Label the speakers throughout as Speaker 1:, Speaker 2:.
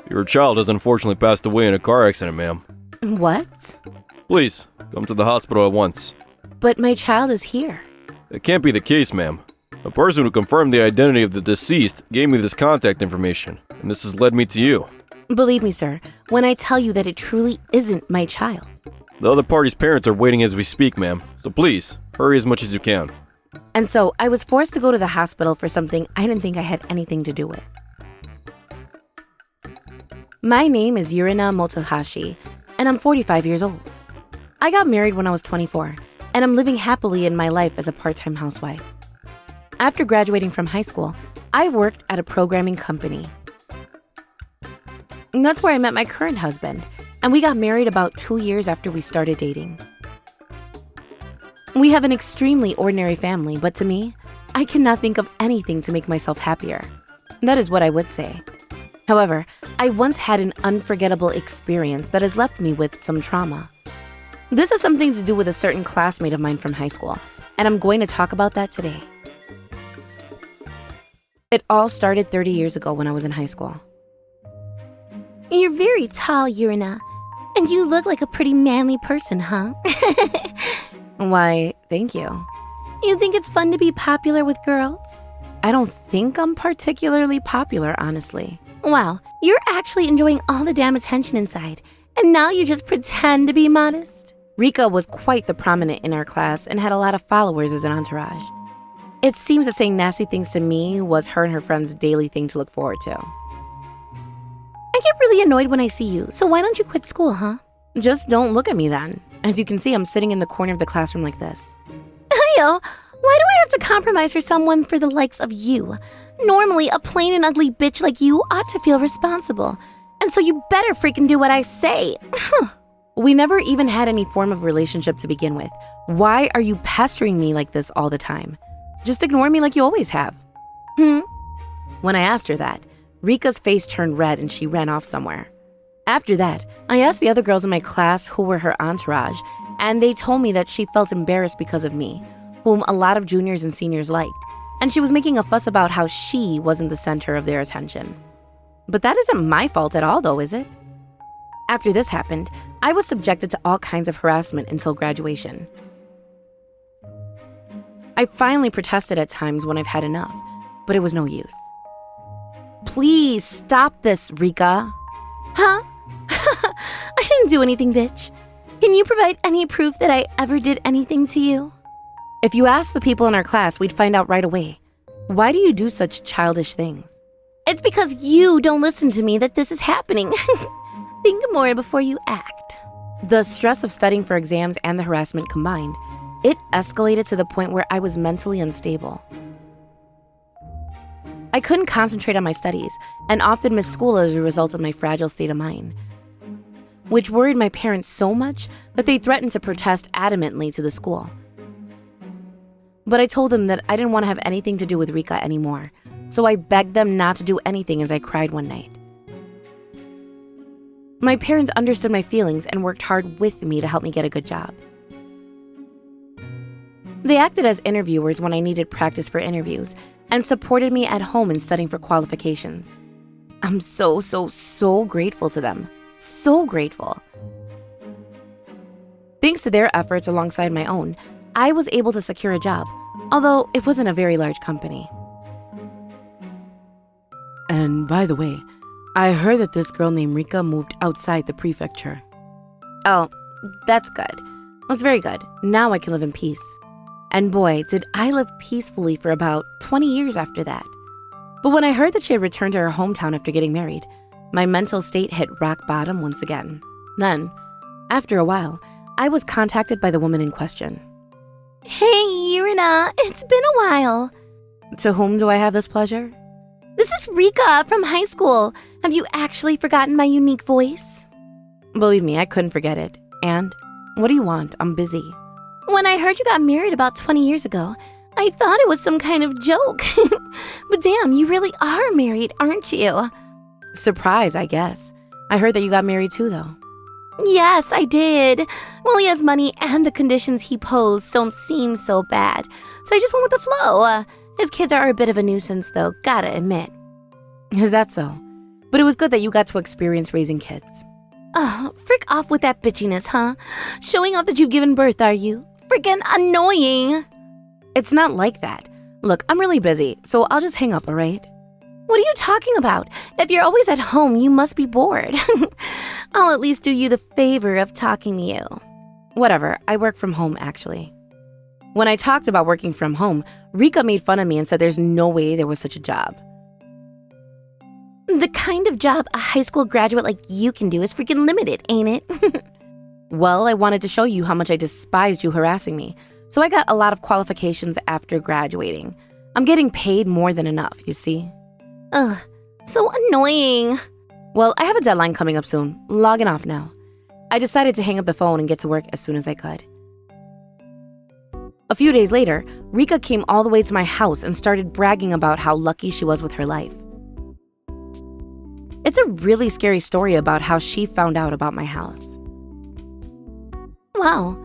Speaker 1: Your child has unfortunately passed away in a car accident, ma'am.
Speaker 2: What?
Speaker 1: Please, come to the hospital at once.
Speaker 2: But my child is here.
Speaker 1: It can't be the case, ma'am. A person who confirmed the identity of the deceased gave me this contact information, and this has led me to you.
Speaker 2: Believe me, sir, when I tell you that it truly isn't my child.
Speaker 1: The other party's parents are waiting as we speak, ma'am, so please, hurry as much as you can.
Speaker 2: And so I was forced to go to the hospital for something I didn't think I had anything to do with. My name is Yurina Motohashi, and I'm 45 years old. I got married when I was 24, and I'm living happily in my life as a part-time housewife. After graduating from high school, I worked at a programming company. And that's where I met my current husband, and we got married about 2 years after we started dating. We have an extremely ordinary family, but to me, I cannot think of anything to make myself happier. That is what I would say. However, I once had an unforgettable experience that has left me with some trauma. This has something to do with a certain classmate of mine from high school, and I'm going to talk about that today. It all started 30 years ago when I was in high school.
Speaker 3: You're very tall, Yurina, and you look like a pretty manly person, huh?
Speaker 2: Why, thank you.
Speaker 3: You think it's fun to be popular with girls?
Speaker 2: I don't think I'm particularly popular, honestly.
Speaker 3: Wow, you're actually enjoying all the damn attention inside, and now you just pretend to be modest?
Speaker 2: Rika was quite the prominent in our class and had a lot of followers as an entourage. It seems that saying nasty things to me was her and her friends' daily thing to look forward to.
Speaker 3: I get really annoyed when I see you, so why don't you quit school, huh?
Speaker 2: Just don't look at me then. As you can see, I'm sitting in the corner of the classroom like this.
Speaker 3: Ayo, why do I have to compromise for someone for the likes of you? Normally, a plain and ugly bitch like you ought to feel responsible. And so you better freaking do what I say.
Speaker 2: We never even had any form of relationship to begin with. Why are you pestering me like this all the time? Just ignore me like you always have. When I asked her that, Rika's face turned red and she ran off somewhere. After that, I asked the other girls in my class who were her entourage, and they told me that she felt embarrassed because of me, whom a lot of juniors and seniors liked, and she was making a fuss about how she wasn't the center of their attention. But that isn't my fault at all, though, is it? After this happened, I was subjected to all kinds of harassment until graduation. I finally protested at times when I've had enough, but it was no use. Please stop this, Rika.
Speaker 3: Huh? I didn't do anything, bitch. Can you provide any proof that I ever did anything to you?
Speaker 2: If you asked the people in our class, we'd find out right away. Why do you do such childish things?
Speaker 3: It's because you don't listen to me that this is happening. Think more before you act.
Speaker 2: The stress of studying for exams and the harassment combined, it escalated to the point where I was mentally unstable. I couldn't concentrate on my studies and often missed school as a result of my fragile state of mind, which worried my parents so much that they threatened to protest adamantly to the school. But I told them that I didn't want to have anything to do with Rika anymore, so I begged them not to do anything as I cried one night. My parents understood my feelings and worked hard with me to help me get a good job. They acted as interviewers when I needed practice for interviews and supported me at home in studying for qualifications. I'm so grateful to them. So grateful. Thanks to their efforts alongside my own, I was able to secure a job, although it wasn't a very large company. And by the way, I heard that this girl named Rika moved outside the prefecture. Oh, that's good. That's very good. Now I can live in peace. And boy, did I live peacefully for about 20 years after that. But when I heard that she had returned to her hometown after getting married, my mental state hit rock bottom once again. Then, after a while, I was contacted by the woman in question.
Speaker 3: Hey, Yurina, it's been a while.
Speaker 2: To whom do I have this pleasure?
Speaker 3: This is Rika from high school. Have you actually forgotten my unique voice?
Speaker 2: Believe me, I couldn't forget it. And what do you want? I'm busy.
Speaker 3: When I heard you got married about 20 years ago, I thought it was some kind of joke. But damn, you really are married, aren't you?
Speaker 2: Surprise, I guess. I heard that you got married too, though.
Speaker 3: Yes, I did. Well, he has money and the conditions he posed don't seem so bad. So I just went with the flow. His kids are a bit of a nuisance, though, gotta admit.
Speaker 2: Is that so? But it was good that you got to experience raising kids.
Speaker 3: Oh, frick off with that bitchiness, huh? Showing off that you've given birth, are you? Frickin' annoying.
Speaker 2: It's not like that. Look, I'm really busy, so I'll just hang up, all right?
Speaker 3: What are you talking about? If you're always at home, you must be bored. I'll at least do you the favor of talking to you.
Speaker 2: Whatever, I work from home, actually. When I talked about working from home, Rika made fun of me and said there's no way there was such a job.
Speaker 3: The kind of job a high school graduate like you can do is freaking limited, ain't it?
Speaker 2: Well, I wanted to show you how much I despised you harassing me, so I got a lot of qualifications after graduating. I'm getting paid more than enough, you see?
Speaker 3: Ugh, so annoying.
Speaker 2: Well, I have a deadline coming up soon. Logging off now. I decided to hang up the phone and get to work as soon as I could. A few days later, Rika came all the way to my house and started bragging about how lucky she was with her life. It's a really scary story about how she found out about my house.
Speaker 3: Wow,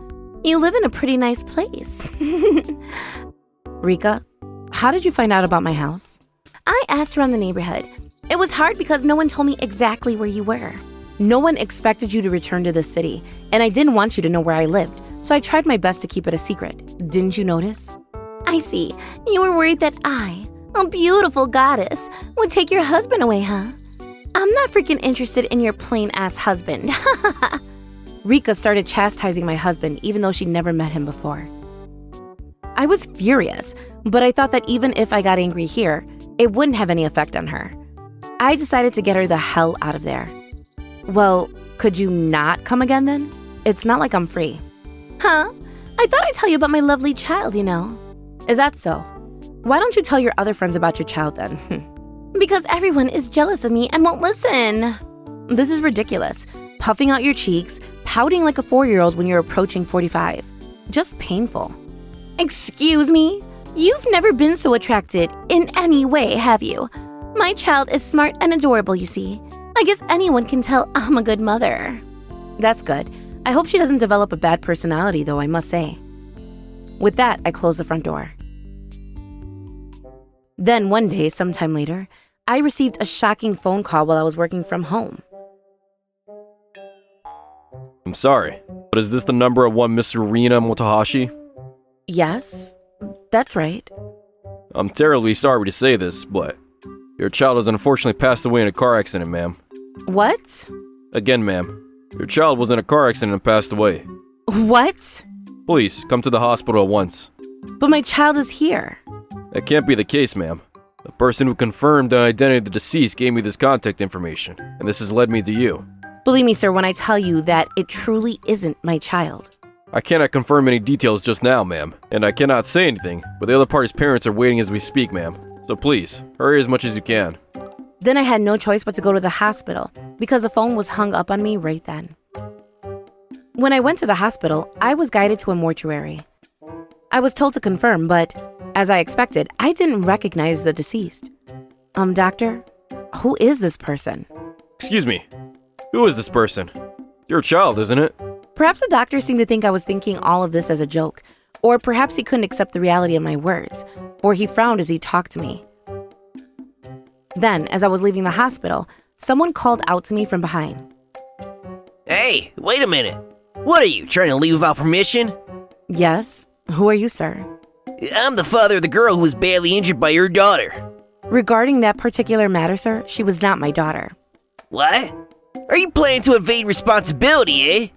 Speaker 3: you live in a pretty nice place.
Speaker 2: Rika, how did you find out about my house?
Speaker 3: I asked around the neighborhood. It was hard because no one told me exactly where you were.
Speaker 2: No one expected you to return to this city, and I didn't want you to know where I lived, so I tried my best to keep it a secret. Didn't you notice?
Speaker 3: I see. You were worried that I, a beautiful goddess, would take your husband away, huh? I'm not freaking interested in your plain-ass husband.
Speaker 2: Rika started chastising my husband even though she'd never met him before. I was furious, but I thought that even if I got angry here, it wouldn't have any effect on her. I decided to get her the hell out of there. Well, could you not come again then? It's not like I'm free.
Speaker 3: Huh? I thought I'd tell you about my lovely child, you know.
Speaker 2: Is that so? Why don't you tell your other friends about your child then?
Speaker 3: Because everyone is jealous of me and won't listen.
Speaker 2: This is ridiculous. Puffing out your cheeks, pouting like a 4-year-old when you're approaching 45. Just painful.
Speaker 3: Excuse me? You've never been so attracted in any way, have you? My child is smart and adorable, you see. I guess anyone can tell I'm a good mother.
Speaker 2: That's good. I hope she doesn't develop a bad personality, though, I must say. With that, I closed the front door. Then one day, sometime later, I received a shocking phone call while I was working from home.
Speaker 1: I'm sorry, but is this the number of one Mr. Yurina Motohashi?
Speaker 2: Yes, that's right.
Speaker 1: I'm terribly sorry to say this, but your child has unfortunately passed away in a car accident, ma'am.
Speaker 2: What?
Speaker 1: Again, ma'am. Your child was in a car accident and passed away.
Speaker 2: What?
Speaker 1: Please, come to the hospital at once.
Speaker 2: But my child is here.
Speaker 1: That can't be the case, ma'am. The person who confirmed the identity of the deceased gave me this contact information, and this has led me to you.
Speaker 2: Believe me, sir, when I tell you that it truly isn't my child.
Speaker 1: I cannot confirm any details just now, ma'am, and I cannot say anything, but the other party's parents are waiting as we speak, ma'am. So please, hurry as much as you can.
Speaker 2: Then I had no choice but to go to the hospital, because the phone was hung up on me right then. When I went to the hospital, I was guided to a mortuary. I was told to confirm, but as I expected, I didn't recognize the deceased. Doctor, who is this person?
Speaker 1: Excuse me, who is this person? Your child, isn't it?
Speaker 2: Perhaps the doctor seemed to think I was thinking all of this as a joke, or perhaps he couldn't accept the reality of my words, or he frowned as he talked to me. Then, as I was leaving the hospital, someone called out to me from behind.
Speaker 4: Hey, wait a minute. What are you, trying to leave without permission?
Speaker 2: Yes, who are you, sir?
Speaker 4: I'm the father of the girl who was badly injured by your daughter.
Speaker 2: Regarding that particular matter, sir, she was not my daughter.
Speaker 4: What? Are you planning to evade responsibility, eh?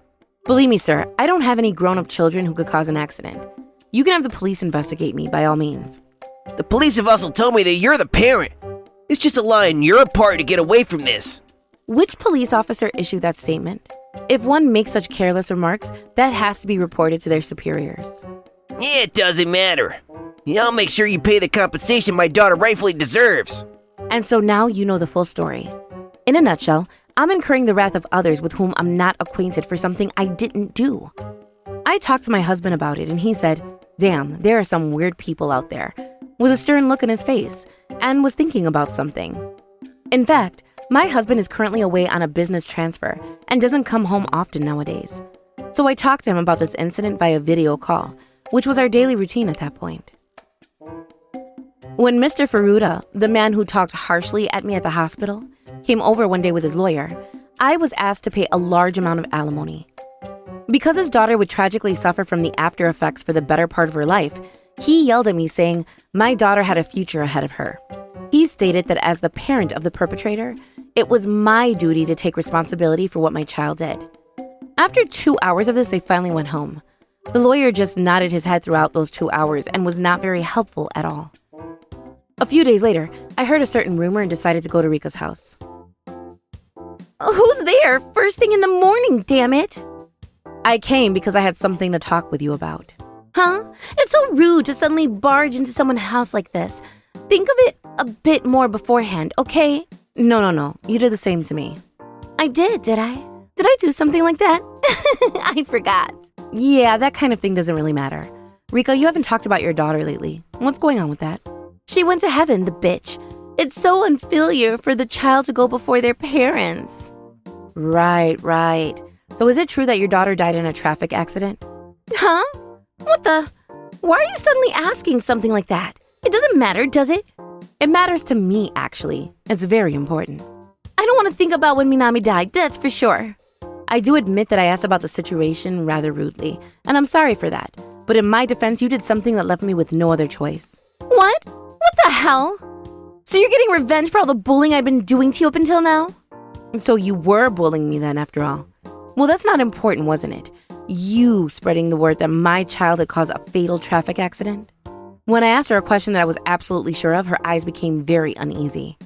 Speaker 2: Believe me, sir, I don't have any grown-up children who could cause an accident. You can have the police investigate me, by all means.
Speaker 4: The police have also told me that you're the parent. It's just a lie on your part to get away from this.
Speaker 2: Which police officer issued that statement? If one makes such careless remarks, that has to be reported to their superiors.
Speaker 4: Yeah, it doesn't matter. I'll make sure you pay the compensation my daughter rightfully deserves.
Speaker 2: And so now you know the full story. In a nutshell, I'm incurring the wrath of others with whom I'm not acquainted for something I didn't do. I talked to my husband about it and he said, "Damn, there are some weird people out there," with a stern look in his face, and was thinking about something. In fact, my husband is currently away on a business transfer and doesn't come home often nowadays. So I talked to him about this incident via video call, which was our daily routine at that point. When Mr. Furuta, the man who talked harshly at me at the hospital, came over one day with his lawyer, I was asked to pay a large amount of alimony. Because his daughter would tragically suffer from the after effects for the better part of her life, he yelled at me saying my daughter had a future ahead of her. He stated that as the parent of the perpetrator, it was my duty to take responsibility for what my child did. After 2 hours of this, they finally went home. The lawyer just nodded his head throughout those 2 hours and was not very helpful at all. A few days later, I heard a certain rumor and decided to go to Rika's house.
Speaker 3: Who's there? First thing in the morning, damn it.
Speaker 2: I came because I had something to talk with you about.
Speaker 3: Huh? It's so rude to suddenly barge into someone's house like this. Think of it a bit more beforehand, okay?
Speaker 2: No. You did the same to me.
Speaker 3: I did I? Did I do something like that? I forgot.
Speaker 2: Yeah, that kind of thing doesn't really matter. Rika, you haven't talked about your daughter lately. What's going on with that?
Speaker 3: She went to heaven, the bitch. It's so unfilial for the child to go before their parents.
Speaker 2: Right. So is it true that your daughter died in a traffic accident?
Speaker 3: Huh? What the? Why are you suddenly asking something like that? It doesn't matter, does it?
Speaker 2: It matters to me, actually. It's very important.
Speaker 3: I don't want to think about when Minami died, that's for sure.
Speaker 2: I do admit that I asked about the situation rather rudely, and I'm sorry for that. But in my defense, you did something that left me with no other choice.
Speaker 3: What? What the hell? So you're getting revenge for all the bullying I've been doing to you up until now?
Speaker 2: So you were bullying me then, after all. Well, that's not important, wasn't it? You spreading the word that my child had caused a fatal traffic accident? When I asked her a question that I was absolutely sure of, her eyes became very uneasy.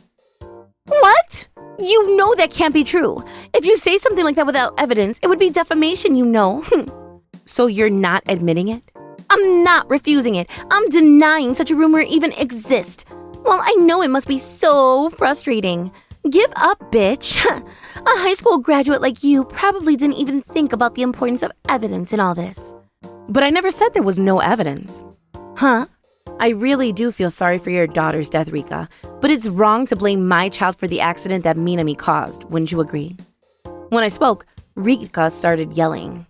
Speaker 3: What? You know that can't be true. If you say something like that without evidence, it would be defamation, you know.
Speaker 2: So you're not admitting it?
Speaker 3: I'm not refusing it. I'm denying such a rumor even exists. Well, I know it must be so frustrating. Give up, bitch. A high school graduate like you probably didn't even think about the importance of evidence in all this.
Speaker 2: But I never said there was no evidence.
Speaker 3: Huh?
Speaker 2: I really do feel sorry for your daughter's death, Rika, but it's wrong to blame my child for the accident that Minami caused, wouldn't you agree? When I spoke, Rika started yelling.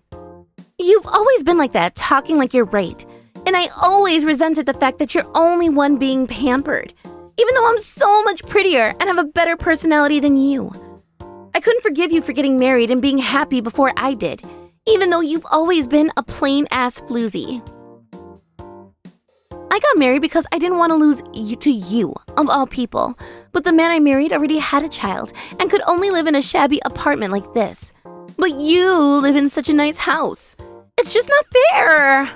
Speaker 3: You've always been like that, talking like you're right. And I always resented the fact that you're only one being pampered, even though I'm so much prettier and have a better personality than you. I couldn't forgive you for getting married and being happy before I did, even though you've always been a plain-ass floozy. I got married because I didn't want to lose you to you, of all people. But the man I married already had a child and could only live in a shabby apartment like this. But you live in such a nice house. It's just not fair.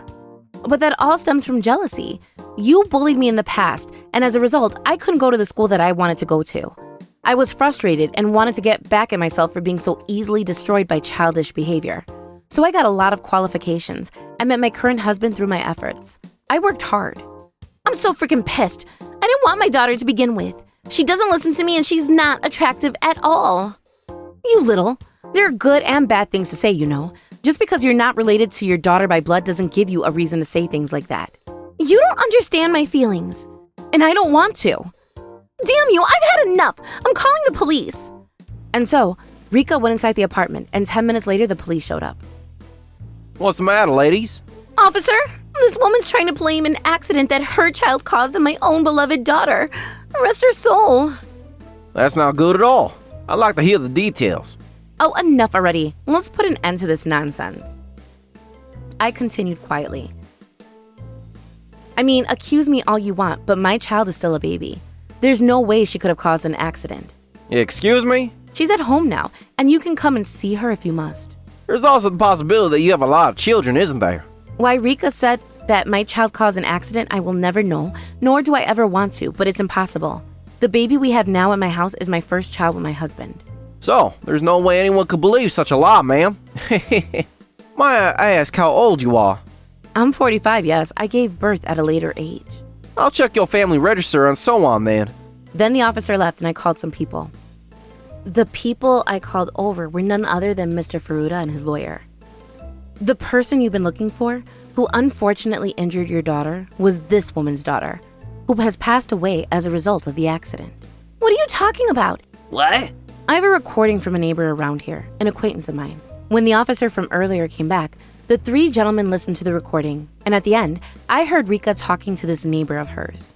Speaker 2: But that all stems from jealousy. You bullied me in the past, and as a result, I couldn't go to the school that I wanted to go to. I was frustrated and wanted to get back at myself for being so easily destroyed by childish behavior. So I got a lot of qualifications and met my current husband through my efforts. I worked hard.
Speaker 3: I'm so freaking pissed. I didn't want my daughter to begin with. She doesn't listen to me and she's not attractive at all.
Speaker 2: You little. There are good and bad things to say, you know. Just because you're not related to your daughter by blood doesn't give you a reason to say things like that.
Speaker 3: You don't understand my feelings.
Speaker 2: And I don't want to.
Speaker 3: Damn you, I've had enough. I'm calling the police.
Speaker 2: And so, Rika went inside the apartment, and 10 minutes later, the police showed up.
Speaker 4: What's the matter, ladies?
Speaker 3: Officer, this woman's trying to blame an accident that her child caused on my own beloved daughter. Rest her soul.
Speaker 4: That's not good at all. I'd like to hear the details.
Speaker 2: Oh, enough already. Let's put an end to this nonsense. I continued quietly. I mean, accuse me all you want, but my child is still a baby. There's no way she could have caused an accident.
Speaker 4: Excuse me?
Speaker 2: She's at home now, and you can come and see her if you must.
Speaker 4: There's also the possibility that you have a lot of children, isn't there?
Speaker 2: Why Rika said that my child caused an accident, I will never know, nor do I ever want to, but it's impossible. The baby we have now in my house is my first child with my husband.
Speaker 4: So, there's no way anyone could believe such a lie, ma'am. May I ask how old you are?
Speaker 2: I'm 45, yes. I gave birth at a later age.
Speaker 4: I'll check your family register and so on then.
Speaker 2: Then the officer left and I called some people. The people I called over were none other than Mr. Furuta and his lawyer. The person you've been looking for, who unfortunately injured your daughter, was this woman's daughter, who has passed away as a result of the accident.
Speaker 3: What are you talking about?
Speaker 4: What?
Speaker 2: I have a recording from a neighbor around here, an acquaintance of mine. When the officer from earlier came back, the three gentlemen listened to the recording, and at the end, I heard Rika talking to this neighbor of hers.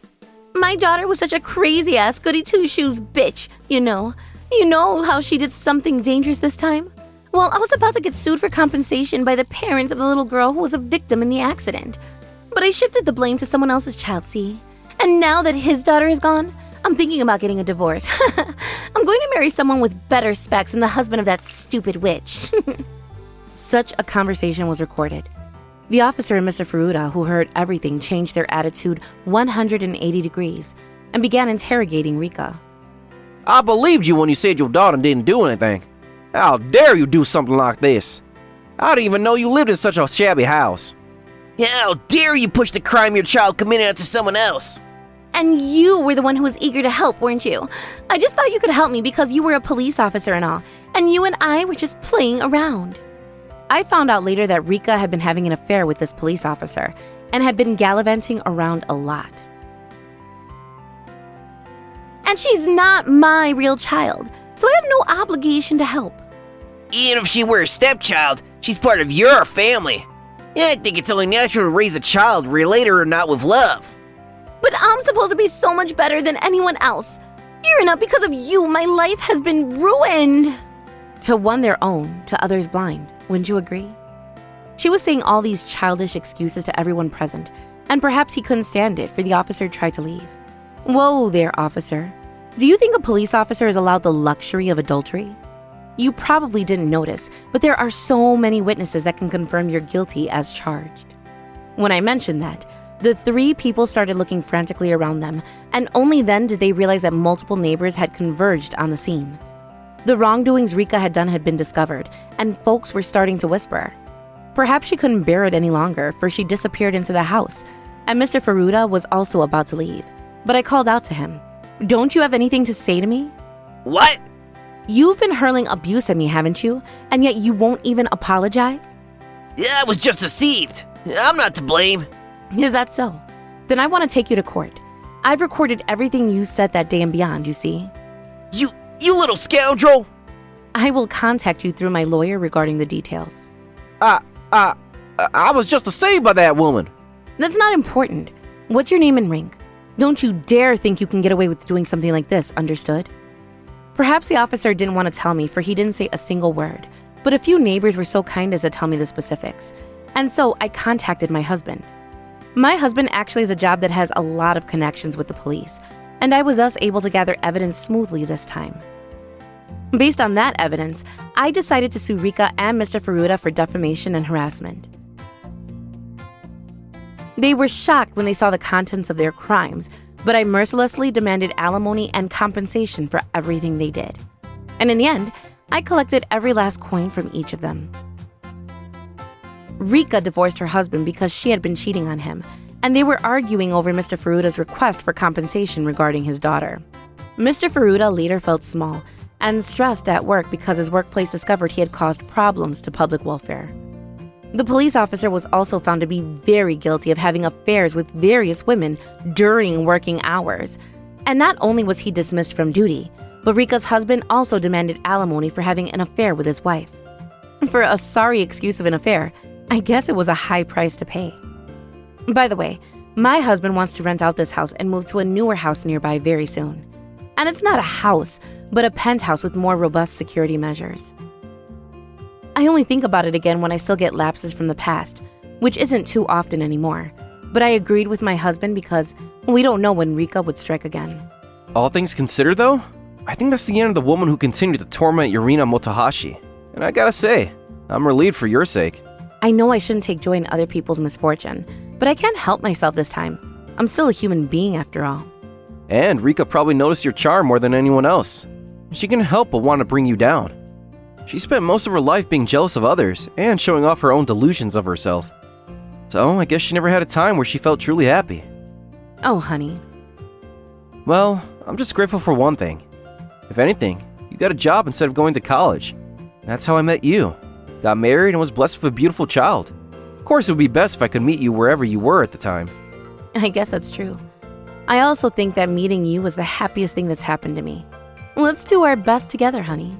Speaker 3: My daughter was such a crazy-ass goody-two-shoes bitch, you know. You know how she did something dangerous this time? Well, I was about to get sued for compensation by the parents of the little girl who was a victim in the accident. But I shifted the blame to someone else's child, see? And now that his daughter is gone, I'm thinking about getting a divorce. I'm going to marry someone with better specs than the husband of that stupid witch.
Speaker 2: Such a conversation was recorded. The officer and Mr. Furuta, who heard everything, changed their attitude 180 degrees and began interrogating Rika.
Speaker 4: I believed you when you said your daughter didn't do anything. How dare you do something like this? I didn't even know you lived in such a shabby house.
Speaker 5: How dare you push the crime your child committed onto someone else?
Speaker 3: And you were the one who was eager to help, weren't you? I just thought you could help me because you were a police officer and all, and you and I were just playing around.
Speaker 2: I found out later that Rika had been having an affair with this police officer and had been gallivanting around a lot.
Speaker 3: And she's not my real child, so I have no obligation to help.
Speaker 5: Even if she were a stepchild, she's part of your family. I think it's only natural to raise a child, relate her or not, with love.
Speaker 3: But I'm supposed to be so much better than anyone else. Yurina, because of you, my life has been ruined.
Speaker 2: To one their own, to others blind, wouldn't you agree? She was saying all these childish excuses to everyone present, and perhaps he couldn't stand it, for the officer tried to leave. Whoa there, officer. Do you think a police officer is allowed the luxury of adultery? You probably didn't notice, but there are so many witnesses that can confirm you're guilty as charged. When I mentioned that, the three people started looking frantically around them, and only then did they realize that multiple neighbors had converged on the scene. The wrongdoings Rika had done had been discovered, and folks were starting to whisper. Perhaps she couldn't bear it any longer, for she disappeared into the house, and Mr. Furuta was also about to leave. But I called out to him. Don't you have anything to say to me?
Speaker 5: What?
Speaker 2: You've been hurling abuse at me, haven't you? And yet you won't even apologize?
Speaker 5: I was just deceived. I'm not to blame.
Speaker 2: Is that so? Then I want to take you to court. I've recorded everything you said that day and beyond, you see.
Speaker 5: You little scoundrel!
Speaker 2: I will contact you through my lawyer regarding the details.
Speaker 4: I was just deceived by that woman.
Speaker 2: That's not important. What's your name and rank? Don't you dare think you can get away with doing something like this, understood? Perhaps the officer didn't want to tell me, for he didn't say a single word, but a few neighbors were so kind as to tell me the specifics, and so I contacted my husband. My husband actually has a job that has a lot of connections with the police, and I was thus able to gather evidence smoothly this time. Based on that evidence, I decided to sue Rika and Mr. Furuta for defamation and harassment. They were shocked when they saw the contents of their crimes, but I mercilessly demanded alimony and compensation for everything they did. And in the end, I collected every last coin from each of them. Rika divorced her husband because she had been cheating on him, and they were arguing over Mr. Furuta's request for compensation regarding his daughter. Mr. Furuta later felt small and stressed at work because his workplace discovered he had caused problems to public welfare. The police officer was also found to be very guilty of having affairs with various women during working hours. And not only was he dismissed from duty, but Rika's husband also demanded alimony for having an affair with his wife. For a sorry excuse of an affair, I guess it was a high price to pay. By the way, my husband wants to rent out this house and move to a newer house nearby very soon. And it's not a house, but a penthouse with more robust security measures. I only think about it again when I still get lapses from the past, which isn't too often anymore. But I agreed with my husband because we don't know when Rika would strike again.
Speaker 1: All things considered, though, I think that's the end of the woman who continued to torment Yurina Motohashi. And I gotta say, I'm relieved for your sake.
Speaker 2: I know I shouldn't take joy in other people's misfortune, but I can't help myself this time. I'm still a human being after all.
Speaker 1: And Rika probably noticed your charm more than anyone else. She couldn't help but want to bring you down. She spent most of her life being jealous of others and showing off her own delusions of herself. So I guess she never had a time where she felt truly happy.
Speaker 2: Oh, honey.
Speaker 1: Well, I'm just grateful for one thing. If anything, you got a job instead of going to college. That's how I met you. Got married and was blessed with a beautiful child. Of course, it would be best if I could meet you wherever you were at the time.
Speaker 2: I guess that's true. I also think that meeting you was the happiest thing that's happened to me. Let's do our best together, honey.